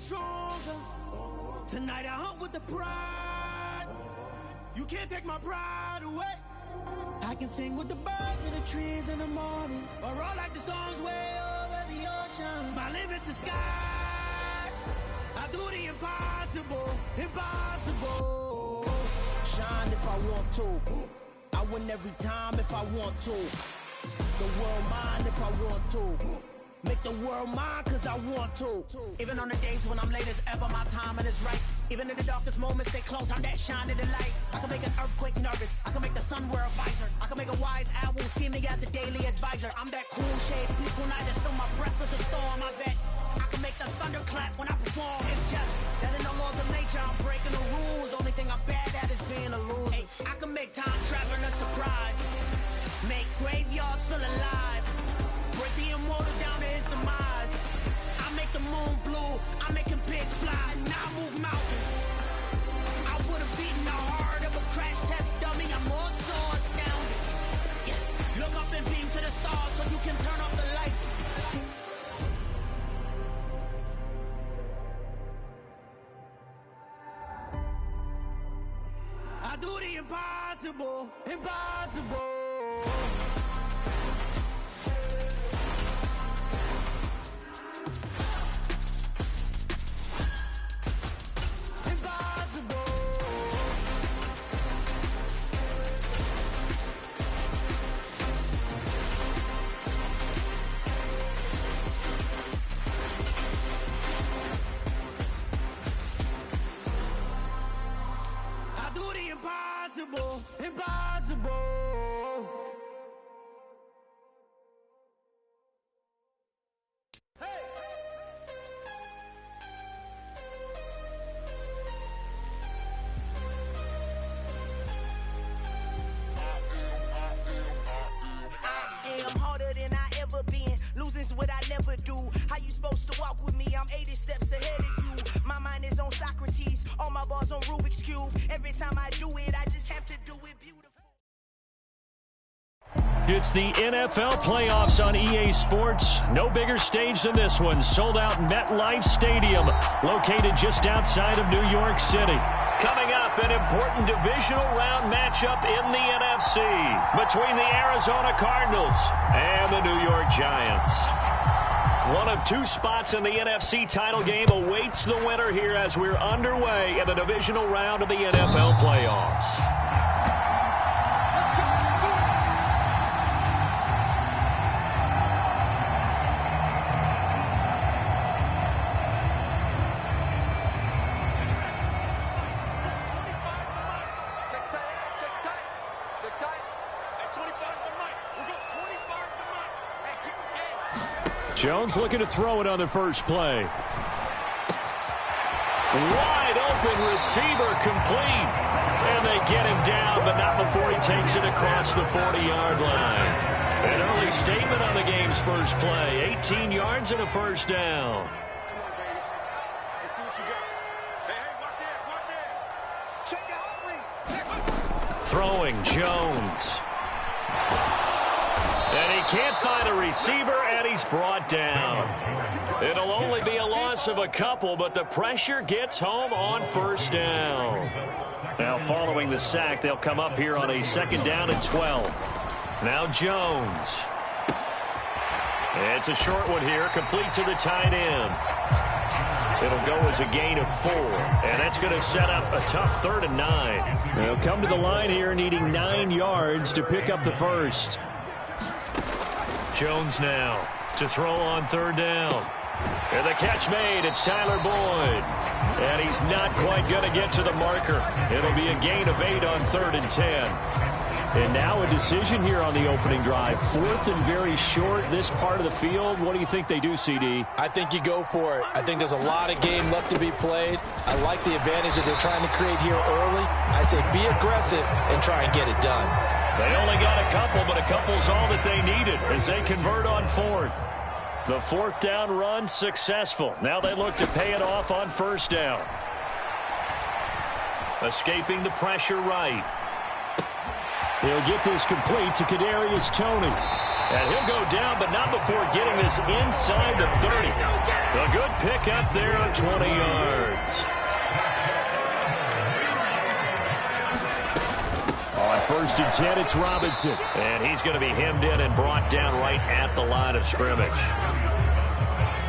stronger. Tonight I hunt with the pride. You can't take my pride away. I can sing with the birds in the trees in the morning, or roll like the storms way over the ocean. My limit's the sky. I do the impossible, impossible. Shine if I want to. I win every time if I want to. The world mine if I want to. Make the world mine cause I want to. Even on the days when I'm late as ever, my timing is right. Even in the darkest moments, stay close, I'm that shine of the light. I can make an earthquake nervous, I can make the sun wear a visor. I can make a wise owl see me as a daily advisor. I'm that cool shade, peaceful night, and still my breath is a storm, I bet. I can make the thunder clap when I perform. It's just that in the laws of nature, I'm breaking the rules. Only thing I'm bad at is being a loser. Hey, I can make time travel a surprise. Make graveyards feel alive. Break the immortal down to his demise. I make the moon blue, I'm making pigs fly. Now I move mountains. I would've beaten the heart of a crash test dummy. I'm more so astounded. Yeah. Look up and beam to the stars so you can turn off the lights. I do the impossible, impossible. Impossible, impossible. Hey! I am harder than I ever been. Losing's what I never do. How you supposed to walk with me? I'm 80 steps ahead of you. My mind is on Socrates. All my bars on Rubik's Cube. Every time I do it, I just have to do it beautiful. It's the NFL playoffs on EA Sports. No bigger stage than this one. Sold out MetLife Stadium, located just outside of New York City. Coming up, an important divisional round matchup in the NFC between the Arizona Cardinals and the New York Giants. One of two spots in the NFC title game awaits the winner here as we're underway in the divisional round of the NFL playoffs. Jones looking to throw it on the first play. Wide open receiver complete. And they get him down, but not before he takes it across the 40-yard line. An early statement on the game's first play. 18 yards and a first down. Throwing Jones. And he can't find a receiver, and he's brought down. It'll only be a loss of a couple, but the pressure gets home on first down. Now following the sack, they'll come up here on a 2nd down and 12. Now Jones. It's a short one here, complete to the tight end. It'll go as a gain of 4, and that's going to set up a tough 3rd and 9. They'll come to the line here needing 9 yards to pick up the first. Jones now to throw on 3rd down. And the catch made. It's Tyler Boyd. And he's not quite going to get to the marker. It'll be a gain of 8 on 3rd and 10. And now a decision here on the opening drive. 4th and very short, this part of the field. What do you think they do, CD? I think you go for it. I think there's a lot of game left to be played. I like the advantage that they're trying to create here early. I say be aggressive and try and get it done. They only got a couple, but a couple's all that they needed as they convert on 4th. The 4th down run successful. Now they look to pay it off on 1st down. Escaping the pressure right. He'll get this complete to Kadarius Toney. And he'll go down, but not before getting this inside the 30. A good pick up there on 20 yards. On 1st and 10, it's Robinson. And he's going to be hemmed in and brought down right at the line of scrimmage.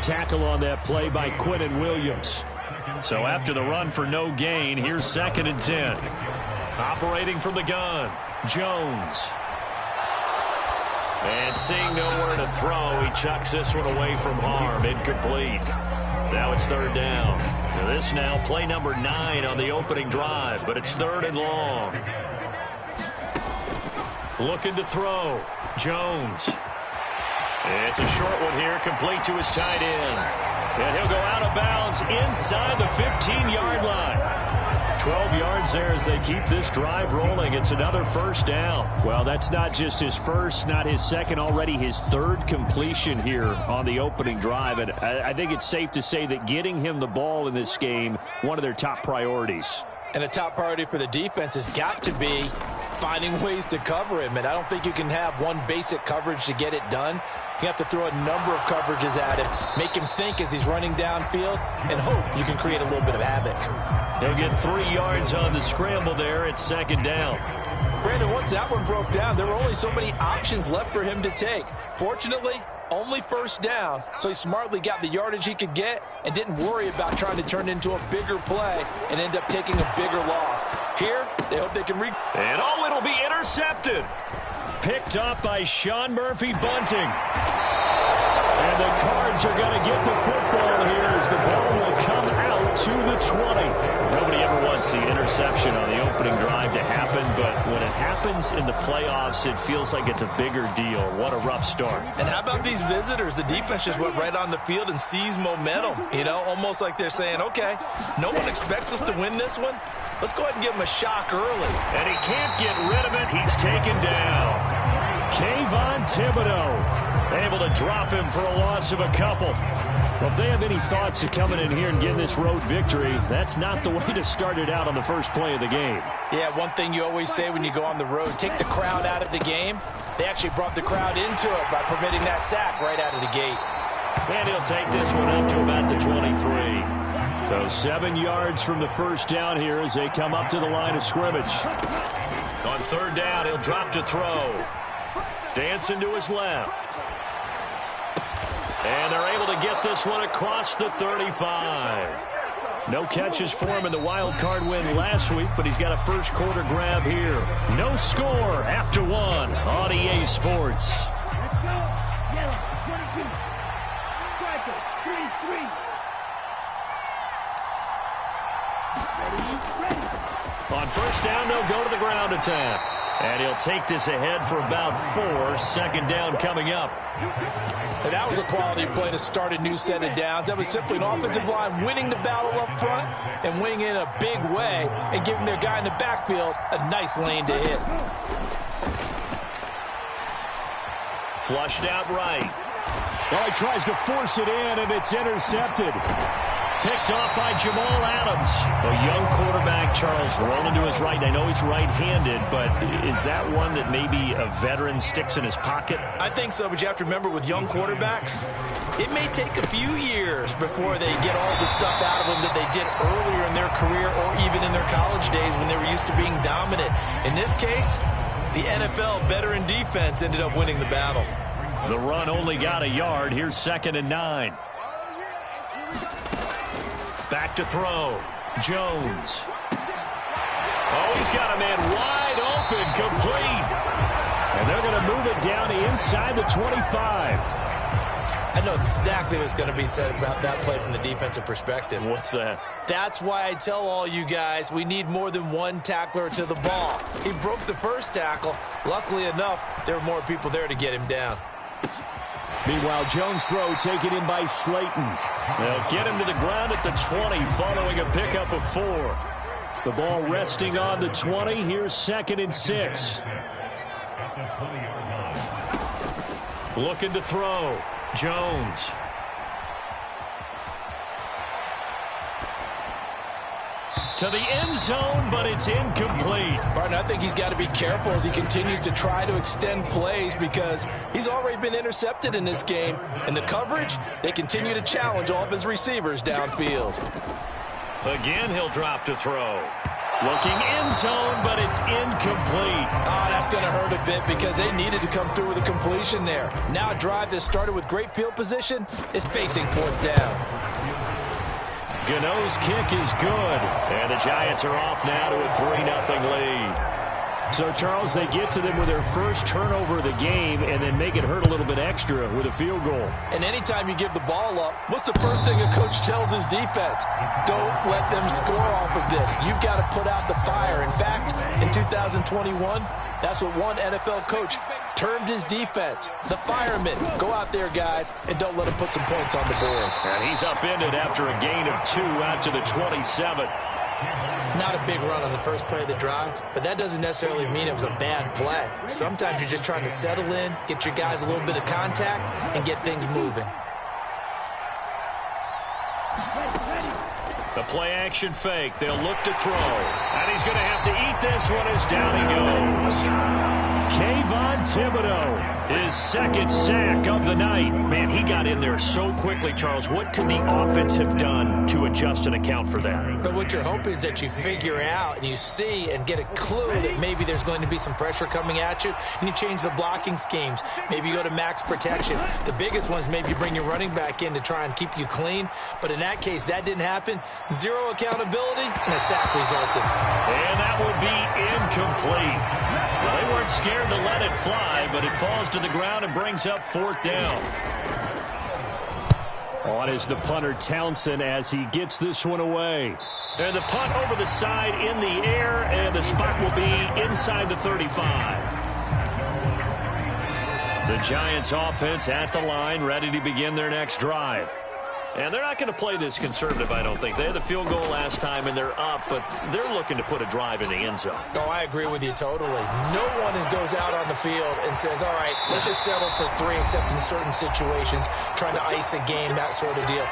Tackle on that play by Quinnen Williams. So after the run for no gain, here's 2nd and 10. Operating from the gun, Jones. And seeing nowhere to throw, he chucks this one away from harm. Incomplete. Now it's 3rd down. So this now play number 9 on the opening drive, but it's 3rd and long. Looking to throw, Jones. It's a short one here, complete to his tight end. And he'll go out of bounds inside the 15-yard line. 12 yards there as they keep this drive rolling. It's another 1st down. Well, that's not just his first, not his second, already his 3rd completion here on the opening drive. And I think it's safe to say that getting him the ball in this game, one of their top priorities. And a top priority for the defense has got to be finding ways to cover him. And I don't think you can have one basic coverage to get it done. You have to throw a number of coverages at him, make him think as he's running downfield, and hope you can create a little bit of havoc. He'll get 3 yards on the scramble there. It's 2nd down. Brandon, once that one broke down, there were only so many options left for him to take. Fortunately, only 1st down, so he smartly got the yardage he could get and didn't worry about trying to turn it into a bigger play and end up taking a bigger loss. Here, they hope they can And it'll be intercepted. Picked up by Sean Murphy-Bunting. And the Cards are going to get the football here as the ball will come out to the 20. Nobody ever wants the interception on the opening drive to happen, but when it happens in the playoffs, it feels like it's a bigger deal. What a rough start. And how about these visitors? The defense just went right on the field and seized momentum. You know, almost like they're saying, okay, no one expects us to win this one. Let's go ahead and give him a shock early. And he can't get rid of it. He's taken down. Kayvon Thibodeaux able to drop him for a loss of a couple. Well, if they have any thoughts of coming in here and getting this road victory, that's not the way to start it out on the first play of the game. Yeah, one thing you always say when you go on the road, take the crowd out of the game. They actually brought the crowd into it by permitting that sack right out of the gate. And he'll take this one up to about the 23. So 7 yards from the 1st down here as they come up to the line of scrimmage. On 3rd down, he'll drop to throw. Dancing to his left. And they're able to get this one across the 35. No catches for him in the wild card win last week, but he's got a first quarter grab here. No score after 1 on EA Sports. On 1st down, they'll go to the ground attack. And he'll take this ahead for about 4. 2nd down coming up. And that was a quality play to start a new set of downs. That was simply an offensive line winning the battle up front and winning in a big way and giving their guy in the backfield a nice lane to hit. Flushed out right. Well, he tries to force it in, and it's intercepted. Picked off by Jamal Adams. A young quarterback, Charles, rolling to his right. I know he's right-handed, but is that one that maybe a veteran sticks in his pocket? I think so, but you have to remember with young quarterbacks, it may take a few years before they get all the stuff out of them that they did earlier in their career or even in their college days when they were used to being dominant. In this case, the NFL veteran defense ended up winning the battle. The run only got a yard. Here's 2nd and 9. Back to throw. Jones. Oh, he's got a man wide open, complete. And they're going to move it down inside the 25. I know exactly what's going to be said about that play from the defensive perspective. What's that? That's why I tell all you guys we need more than one tackler to the ball. He broke the first tackle. Luckily enough, there were more people there to get him down. Meanwhile, Jones' throw taken in by Slayton. They'll get him to the ground at the 20 following a pickup of 4. The ball resting on the 20. Here's 2nd and 6. Looking to throw. Jones. to the end zone, but it's incomplete. Barton, I think he's got to be careful as he continues to try to extend plays because he's already been intercepted in this game. And the coverage, they continue to challenge all of his receivers downfield. Again, he'll drop to throw. Looking end zone, but it's incomplete. Oh, that's going to hurt a bit because they needed to come through with a completion there. Now a drive that started with great field position is facing fourth down. Gano's kick is good, and the Giants are off now to a 3-0 lead. So, Charles, they get to them with their first turnover of the game and then make it hurt a little bit extra with a field goal. And anytime you give the ball up, what's the first thing a coach tells his defense? Don't let them score off of this. You've got to put out the fire. In fact, in 2021, that's what one NFL coach termed his defense. The firemen. Go out there, guys, and don't let them put some points on the board. And he's upended after a gain of 2 out to the 27. Not a big run on the first play of the drive, but that doesn't necessarily mean it was a bad play. Sometimes you're just trying to settle in, get your guys a little bit of contact, and get things moving. The play-action fake. They'll look to throw. And he's going to have to eat this one as down he goes. Kayvon Thibodeaux, his second sack of the night. Man, he got in there so quickly, Charles. What could the offense have done to adjust and account for that? But what you're hoping is that you figure out and you see and get a clue that maybe there's going to be some pressure coming at you, and you change the blocking schemes. Maybe you go to max protection. The biggest one is maybe you bring your running back in to try and keep you clean. But in that case, that didn't happen. Zero accountability, and a sack resulted. And that would be incomplete. Well, they weren't scared to let it fly, but it falls to the ground and brings up fourth down. On is the punter, Townsend, as he gets this one away. And the punt over the side in the air, and the spot will be inside the 35. The Giants offense at the line, ready to begin their next drive. And they're not going to play this conservative, I don't think. They had the field goal last time, and they're up, but they're looking to put a drive in the end zone. Oh, I agree with you totally. No one goes out on the field and says, all right, let's just settle for 3, except in certain situations, trying to ice a game, that sort of deal.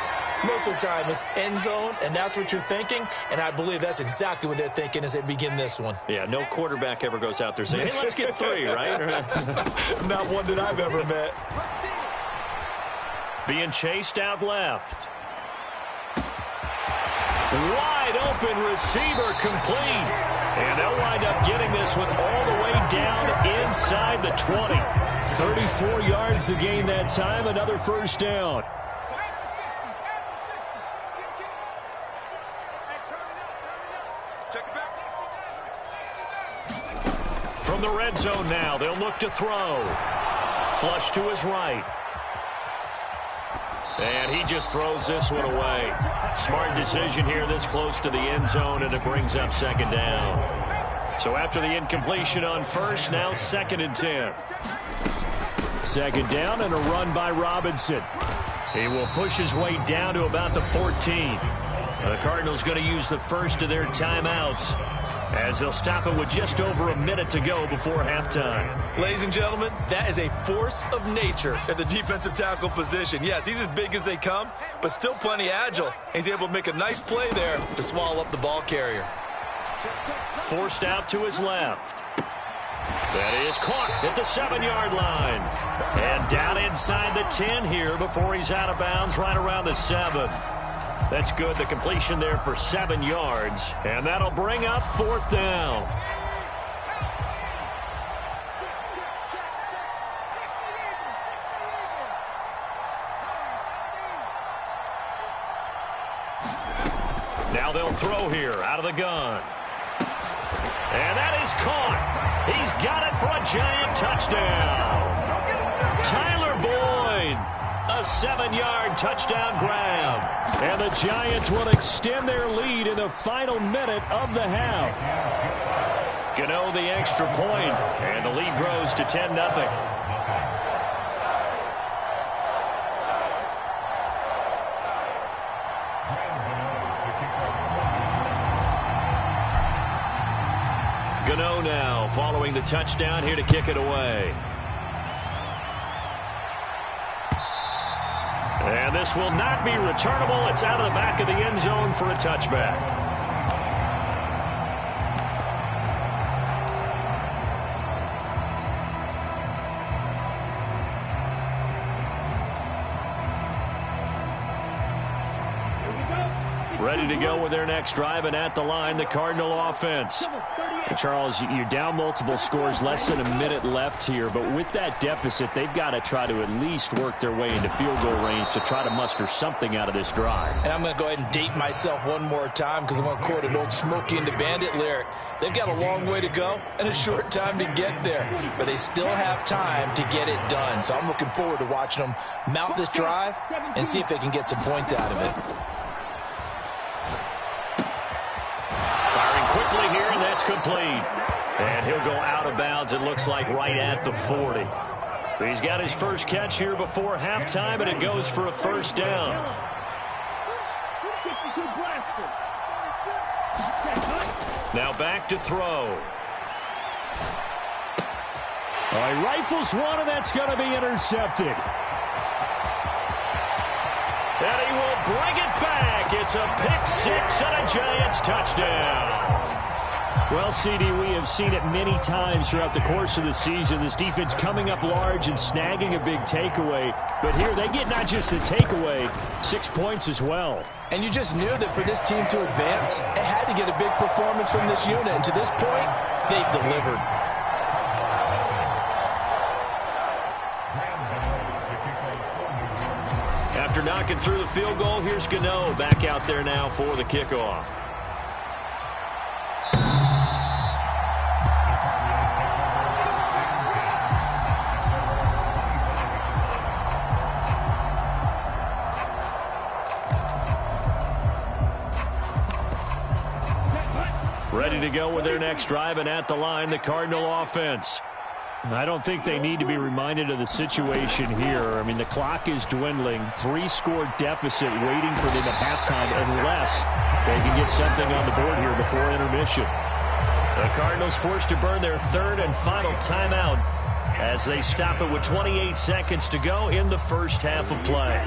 Most of the time, it's end zone, and that's what you're thinking, and I believe that's exactly what they're thinking as they begin this one. Yeah, no quarterback ever goes out there saying, hey, let's get 3, right? Not one that I've ever met. Being chased out left. Wide open receiver complete. And they'll wind up getting this one all the way down inside the 20. 34 yards to gain that time. Another first down. From the red zone now, they'll look to throw. Flush to his right. And he just throws this one away. Smart decision here this close to the end zone, and it brings up second down. So after the incompletion on first, now 2nd and 10. Second down and a run by Robinson. He will push his way down to about the 14. The Cardinals going to use the first of their timeouts, as they'll stop it with just over a minute to go before halftime. Ladies and gentlemen, that is a force of nature at the defensive tackle position. Yes, he's as big as they come, but still plenty agile. He's able to make a nice play there to swallow up the ball carrier. Forced out to his left. That is caught at the 7-yard line. And down inside the 10 here before he's out of bounds right around the 7. That's good. The completion there for 7 yards. And that'll bring up fourth down. Now they'll throw here out of the gun. And that is caught. He's got it for a Giant touchdown. Tyler Boyd. A 7-yard touchdown grab. And the Giants will extend their lead in the final minute of the half. Gano the extra point, and the lead grows to 10-0. Gano now following the touchdown here to kick it away. And this will not be returnable. It's out of the back of the end zone for a touchback. Ready to go with their next drive, and at the line, the Cardinal offense. And Charles, you're down multiple scores, less than a minute left here, but with that deficit, they've got to try to at least work their way into field goal range to try to muster something out of this drive. And I'm going to go ahead and date myself one more time because I'm going to quote an old Smokey and the Bandit lyric. They've got a long way to go and a short time to get there, but they still have time to get it done. So I'm looking forward to watching them mount this drive and see if they can get some points out of it. Firing quickly here, and that's complete. And he'll go out of bounds, it looks like, right at the 40. He's got his first catch here before halftime, and it goes for a first down. Now back to throw. He rifles one, and that's going to be intercepted. And he will bring it back. It's a pick six and a Giants touchdown. Well, CD, we have seen it many times throughout the course of the season. This defense coming up large and snagging a big takeaway. But here they get not just the takeaway, 6 points as well. And you just knew that for this team to advance, it had to get a big performance from this unit. And to this point, they've delivered. After knocking through the field goal, here's Gano back out there now for the kickoff. Ready to go with their next drive, and at the line, the Cardinal offense. I don't think they need to be reminded of the situation here. I mean, the clock is dwindling. 3-score deficit waiting for them at halftime unless they can get something on the board here before intermission. The Cardinals forced to burn their third and final timeout as they stop it with 28 seconds to go in the first half of play.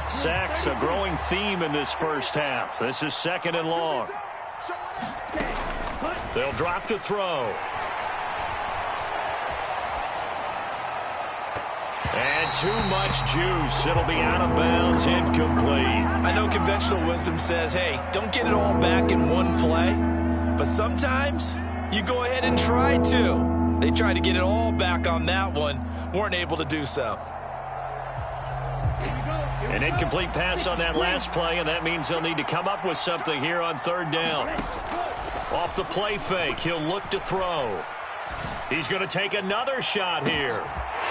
Sacks, a growing theme in this first half. This is second and long. They'll drop to throw. And too much juice. It'll be out of bounds, incomplete. I know conventional wisdom says, hey, don't get it all back in one play. But sometimes you go ahead and try to. They tried to get it all back on that one. Weren't able to do so. An incomplete pass on that last play, and that means they'll need to come up with something here on third down. Off the play fake, he'll look to throw. He's going to take another shot here.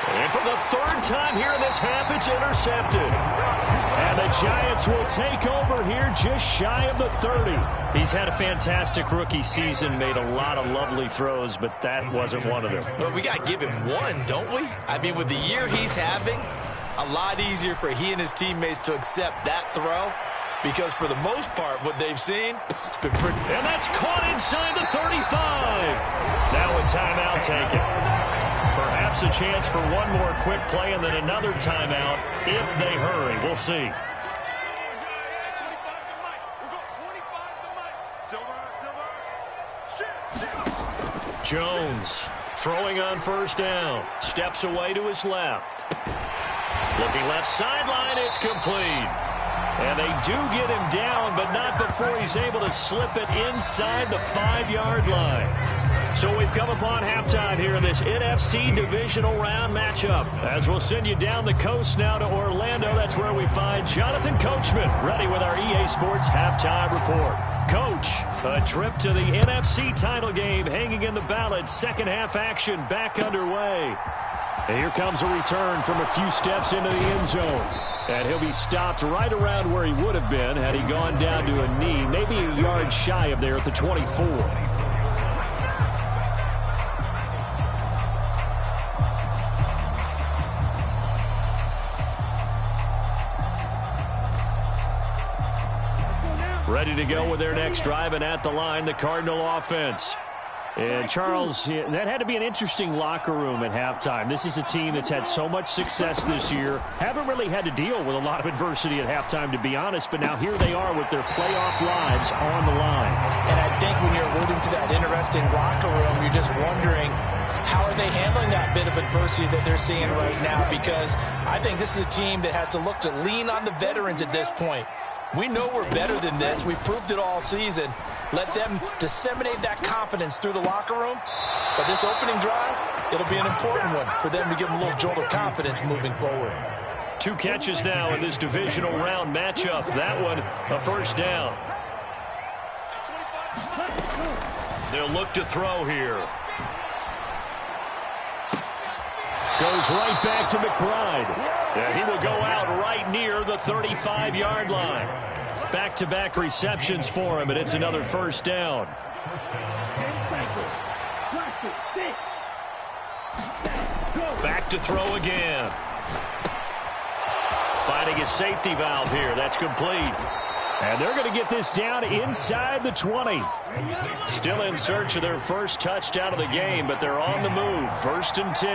And for the third time here in this half, it's intercepted. And the Giants will take over here just shy of the 30. He's had a fantastic rookie season, made a lot of lovely throws, but that wasn't one of them. Well, we got to give him one, don't we? I mean, with the year he's having, a lot easier for he and his teammates to accept that throw. Because for the most part, what they've seen, it's been pretty. And that's caught inside the 35. Now a timeout taken. Perhaps a chance for one more quick play and then another timeout if they hurry. We'll see. Jones throwing on first down. Steps away to his left. Looking left sideline, it's complete. And they do get him down, but not before he's able to slip it inside the 5-yard line. So we've come upon halftime here in this NFC divisional round matchup. As we'll send you down the coast now to Orlando, that's where we find Jonathan Coachman, ready with our EA Sports halftime report. Coach, a trip to the NFC title game hanging in the balance. Second half action back underway. And here comes a return from a few steps into the end zone. And he'll be stopped right around where he would have been had he gone down to a knee, maybe a yard shy of there at the 24. Ready to go with their next drive, and at the line, the Cardinal offense. And, Charles, that had to be an interesting locker room at halftime. This is a team that's had so much success this year. Haven't really had to deal with a lot of adversity at halftime, to be honest. But now here they are with their playoff lives on the line. And I think when you're alluding to that interesting locker room, you're just wondering, how are they handling that bit of adversity that they're seeing right now? Because I think this is a team that has to look to lean on the veterans at this point. We know we're better than this. We proved it all season. Let them disseminate that confidence through the locker room. But this opening drive, it'll be an important one for them to give them a little jolt of confidence moving forward. 2 catches now in this divisional round matchup. That one, a first down. They'll look to throw here. Goes right back to McBride. And he will go out right near the 35-yard line. Back-to-back receptions for him, and it's another first down. Back to throw again. Finding a safety valve here. That's complete. And they're going to get this down inside the 20. Still in search of their first touchdown of the game, but they're on the move. 1st and 10.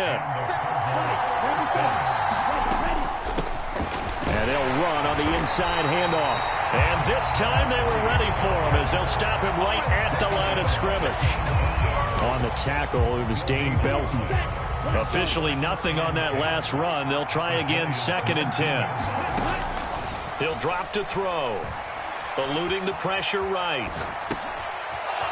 And they'll run on the inside handoff. And this time they were ready for him as they'll stop him right at the line of scrimmage. On the tackle, it was Dane Belton. Officially nothing on that last run. They'll try again 2nd and 10. He'll drop to throw. Eluding the pressure right.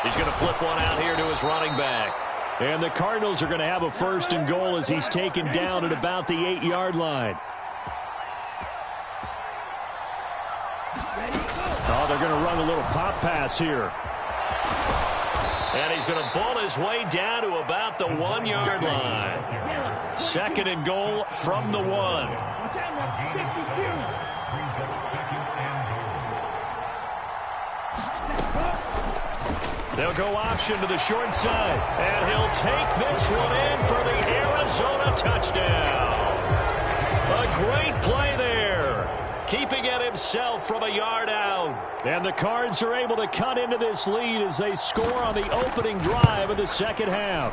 He's going to flip one out here to his running back. And the Cardinals are going to have a 1st and goal as he's taken down at about the 8-yard line. Oh, they're going to run a little pop pass here. And he's going to ball his way down to about the 1-yard line. 2nd and goal from the 1. They'll go option to the short side. And he'll take this one in for the Arizona touchdown. A great play there. Keeping it himself from a yard out. And the Cards are able to cut into this lead as they score on the opening drive of the second half.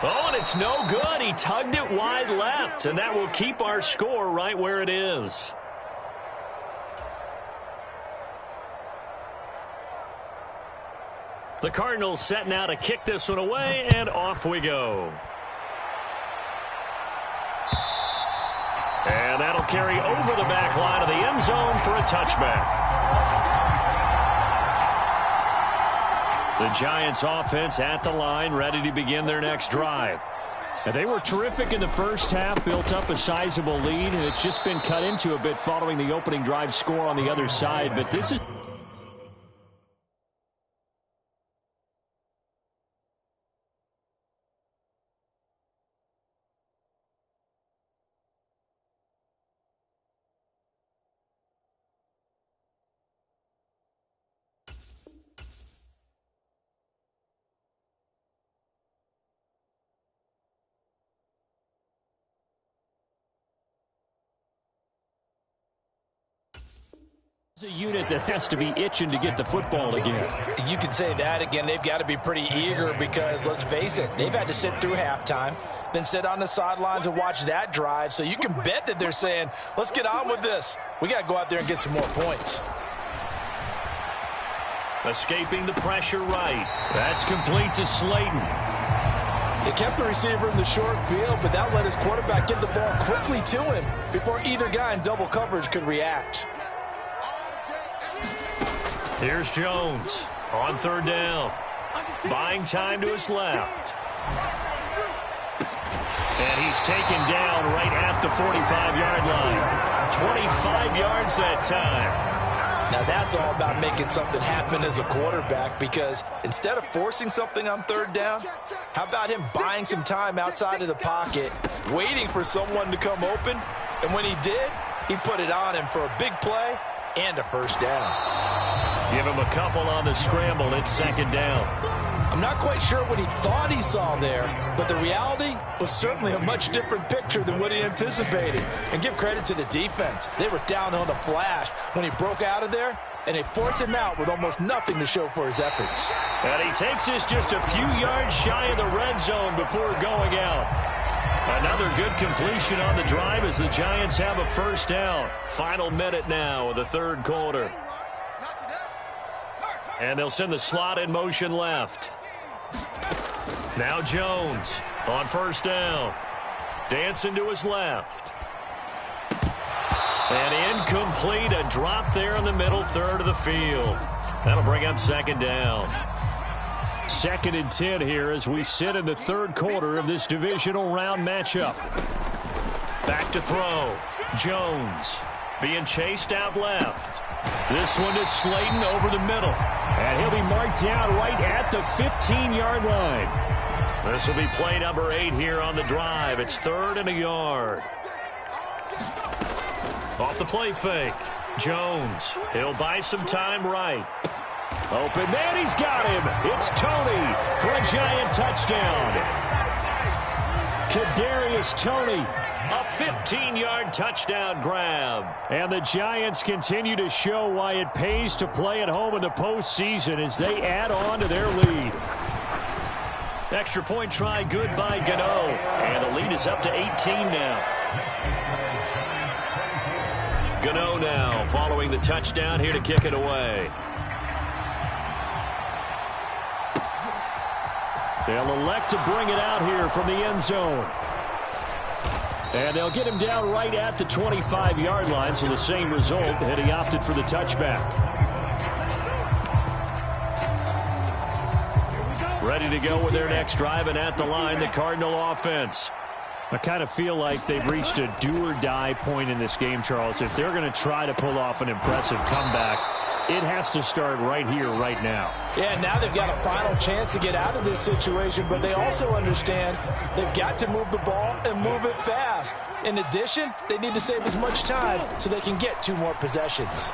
Oh, and it's no good. He tugged it wide left, and that will keep our score right where it is. The Cardinals set now to kick this one away, and off we go. And that'll carry over the back line of the end zone for a touchback. The Giants offense at the line, ready to begin their next drive. And they were terrific in the first half, built up a sizable lead, and it's just been cut into a bit following the opening drive score on the other side. But this is... a unit that has to be itching to get the football again. You could say that again. They've got to be pretty eager because, let's face it, they've had to sit through halftime, then sit on the sidelines and watch that drive. So you can bet that they're saying, let's get on with this. We got to go out there and get some more points. Escaping the pressure right. That's complete to Slayton. They kept the receiver in the short field, but that let his quarterback get the ball quickly to him before either guy in double coverage could react. Here's Jones on 3rd down. Buying time to his left. And he's taken down right at the 45-yard line. 25 yards that time. Now that's all about making something happen as a quarterback, because instead of forcing something on 3rd down, how about him buying some time outside of the pocket, waiting for someone to come open, and when he did, he put it on him for a big play and a first down. Give him a couple on the scramble. It's 2nd down. I'm not quite sure what he thought he saw there, but the reality was certainly a much different picture than what he anticipated. And give credit to the defense. They were down on the flash when he broke out of there, and they forced him out with almost nothing to show for his efforts. And he takes this just a few yards shy of the red zone before going out. Another good completion on the drive as the Giants have a first down. Final minute now of the 3rd quarter. And they'll send the slot in motion left. Now Jones on 1st down. Dancing to his left. And incomplete, a drop there in the middle third of the field. That'll bring up second down. 2nd and 10 here as we sit in the third quarter of this divisional round matchup. Back to throw. Jones being chased out left. This one is Slayton over the middle. And he'll be marked down right at the 15-yard line. This will be play number 8 here on the drive. It's 3rd and a yard. Off the play fake. Jones. He'll buy some time right. Open man, he's got him. It's Toney for a Giant touchdown. Kadarius Toney, a 15-yard touchdown grab. And the Giants continue to show why it pays to play at home in the postseason as they add on to their lead. Extra point try good by Gano. And the lead is up to 18 now. Gano now following the touchdown here to kick it away. They'll elect to bring it out here from the end zone. And they'll get him down right at the 25-yard line, so the same result, and he opted for the touchback. Ready to go with their next drive, and at the line, the Cardinal offense. I kind of feel like they've reached a do-or-die point in this game, Charles. If they're going to try to pull off an impressive comeback, it has to start right here, right now. Yeah, now they've got a final chance to get out of this situation, but they also understand they've got to move the ball and move it fast. In addition, they need to save as much time so they can get 2 more possessions.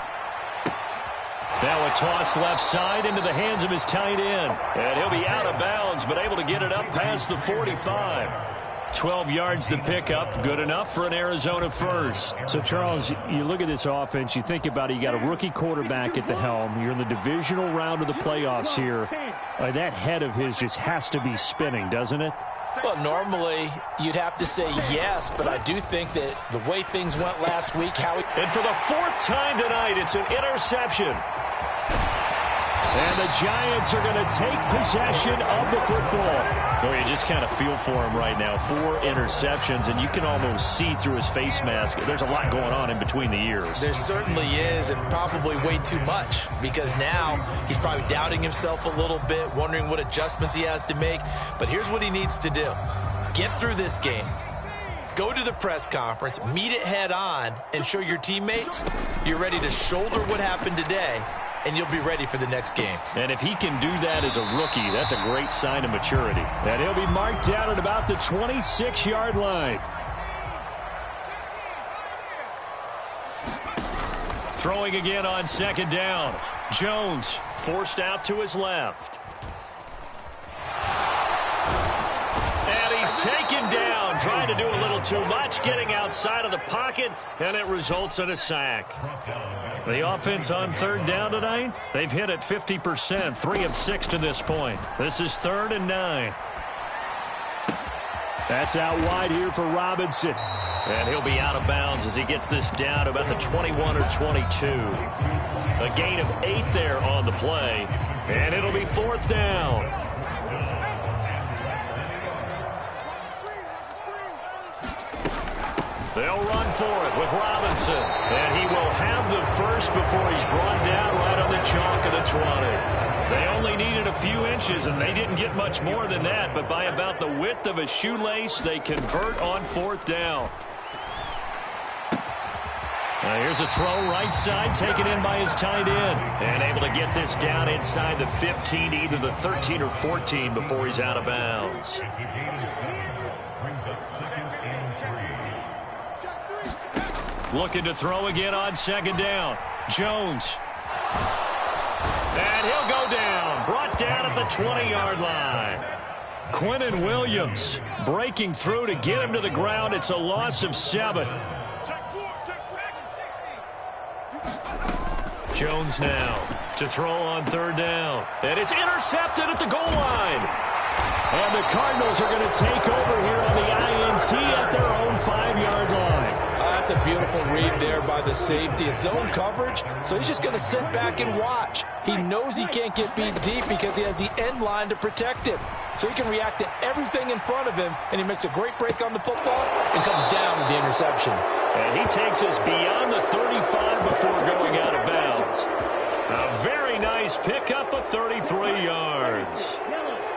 Now a toss left side into the hands of his tight end. And he'll be out of bounds, but able to get it up past the 45. 12 yards to pick up, good enough for an Arizona first. So, Charles, you look at this offense, you think about it, you got a rookie quarterback at the helm. You're in the divisional round of the playoffs here. That head of his just has to be spinning, doesn't it? Well, normally you'd have to say yes, but I do think that the way things went last week, and for the 4th time tonight, it's an interception. And the Giants are going to take possession of the football. Well, you just kind of feel for him right now. 4 interceptions, and you can almost see through his face mask. There's a lot going on in between the ears. There certainly is, and probably way too much, because now he's probably doubting himself a little bit, wondering what adjustments he has to make. But here's what he needs to do. Get through this game. Go to the press conference, meet it head on, and show your teammates you're ready to shoulder what happened today, and you'll be ready for the next game. And if he can do that as a rookie, that's a great sign of maturity. And he'll be marked down at about the 26-yard line. Throwing again on 2nd down. Jones forced out to his left. And he's taken down, trying to do a little too much, getting outside of the pocket, and it results in a sack. The offense on 3rd down tonight, they've hit it 50%, 3 of 6 to this point. This is 3rd and 9. That's out wide here for Robinson. And he'll be out of bounds as he gets this down to about the 21 or 22. A gain of 8 there on the play, and it'll be 4th down. They'll run for it with Robinson. And he will have the first before he's brought down right on the chalk of the 20. They only needed a few inches, and they didn't get much more than that. But by about the width of a shoelace, they convert on 4th down. Now here's a throw right side, taken in by his tight end. And able to get this down inside the 15, either the 13 or 14 before he's out of bounds. Looking to throw again on 2nd down. Jones. And he'll go down. Brought down at the 20-yard line. Quinnen Williams breaking through to get him to the ground. It's a loss of 7. Jones now to throw on 3rd down. And it's intercepted at the goal line. And the Cardinals are going to take over here on the INT at their own 5-yard line. That's a beautiful read there by the safety. It's zone coverage, so he's just going to sit back and watch. He knows he can't get beat deep because he has the end line to protect him. So he can react to everything in front of him, and he makes a great break on the football and comes down with the interception. And he takes us beyond the 35 before going out of bounds. A very nice pickup of 33 yards.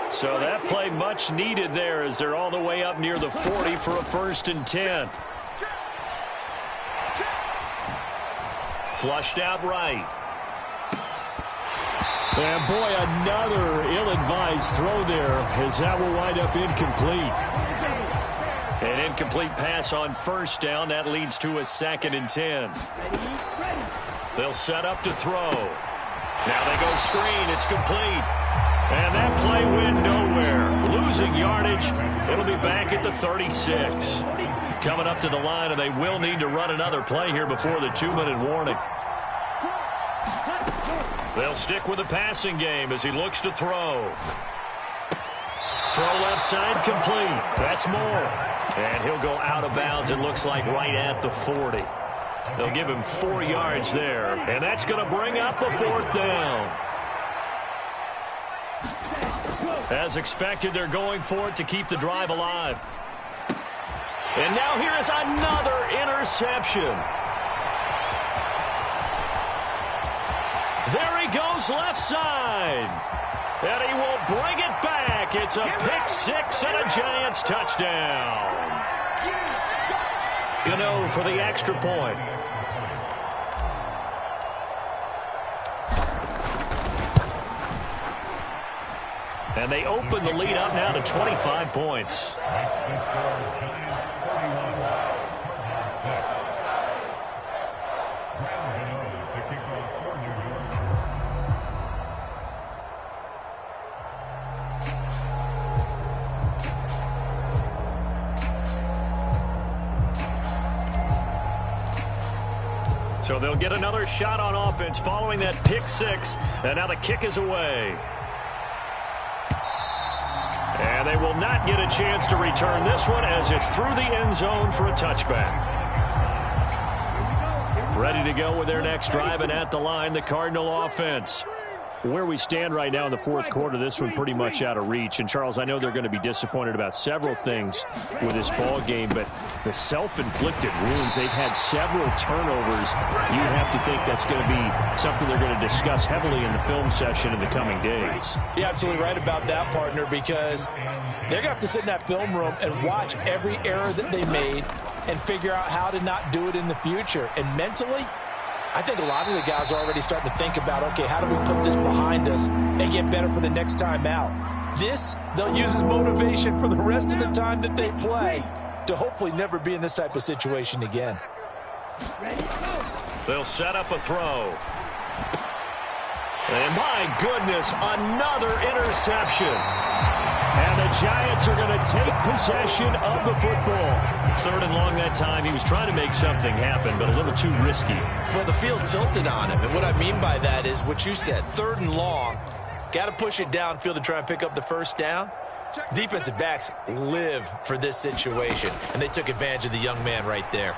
So that play much needed there as they're all the way up near the 40 for a 1st and 10. Flushed out right. And boy, another ill-advised throw there as that will wind up incomplete. An incomplete pass on 1st down. That leads to a 2nd and 10. They'll set up to throw. Now they go screen. It's complete. And that play went nowhere. Losing yardage. It'll be back at the 36. Coming up to the line, and they will need to run another play here before the 2-minute warning. They'll stick with the passing game as he looks to throw. Throw left side complete. That's more. And he'll go out of bounds, it looks like, right at the 40. They'll give him 4 yards there. And that's going to bring up a 4th down. As expected, they're going for it to keep the drive alive. And now here is another interception. There he goes left side. And he will bring it back. It's a pick-6 and a Giants touchdown. Gano for the extra point. And they open the lead up now to 25 points. So they'll get another shot on offense following that pick-6, and now the kick is away. And they will not get a chance to return this one as it's through the end zone for a touchback. Ready to go with their next drive, and at the line, the Cardinal offense. Where we stand right now in the 4th quarter, this one pretty much out of reach. And, Charles, I know they're going to be disappointed about several things with this ball game, but the self-inflicted wounds, they've had several turnovers. You have to think that's going to be something they're going to discuss heavily in the film session in the coming days. You're absolutely right about that, partner, because they're going to have to sit in that film room and watch every error that they made and figure out how to not do it in the future. And mentally, I think a lot of the guys are already starting to think about, okay, how do we put this behind us and get better for the next time out? This, they'll use as motivation for the rest of the time that they play to hopefully never be in this type of situation again. They'll set up a throw. And my goodness, another interception. And the Giants are going to take possession of the football. 3rd and long that time. He was trying to make something happen, but a little too risky. Well, the field tilted on him, and what I mean by that is what you said, 3rd and long. Got to push it downfield to try and pick up the 1st down. Defensive backs live for this situation, and they took advantage of the young man right there.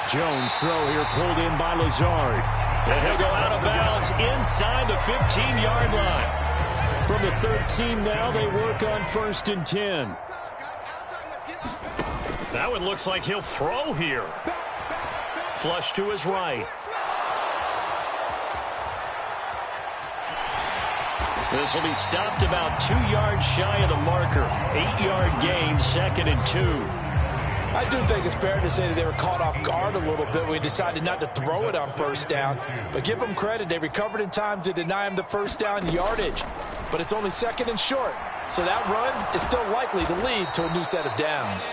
Jones throw here pulled in by Lazard. And he'll go out of bounds inside the 15-yard line. From the 13 now, they work on 1st and 10. That one looks like he'll throw here. Flush to his right. This will be stopped about 2 yards shy of the marker. 8-yard gain, 2nd and 2. I do think it's fair to say that they were caught off guard a little bit when we decided not to throw it on 1st down. But give them credit. They recovered in time to deny him the 1st down yardage. But it's only 2nd and short. So that run is still likely to lead to a new set of downs.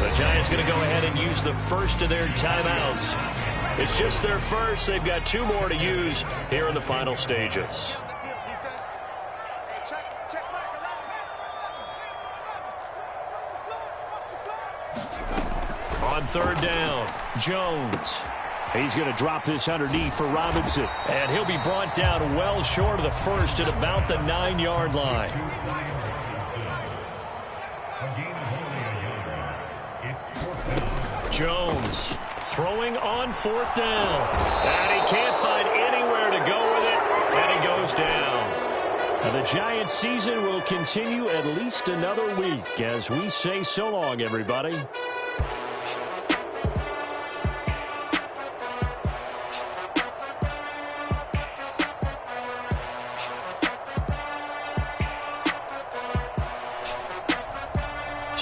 The Giants going to go ahead and use the first of their timeouts. It's just their first. They've got 2 more to use here in the final stages. On 3rd down, Jones. He's going to drop this underneath for Robinson. And he'll be brought down well short of the 1st at about the 9-yard line. Jones throwing on 4th down. And he can't find anywhere to go with it, and he goes down. Now the Giants season will continue at least another week as we say so long, everybody.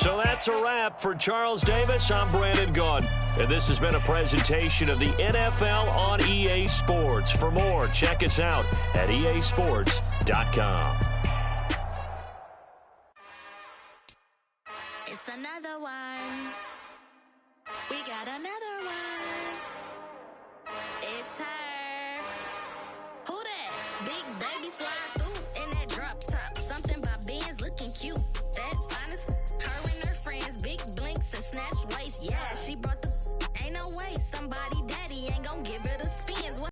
So that's a wrap for Charles Davis. I'm Brandon Gaudin, and this has been a presentation of the NFL on EA Sports. For more, check us out at easports.com. It's another one. We got another one. It's her. Who that? Big baby slide.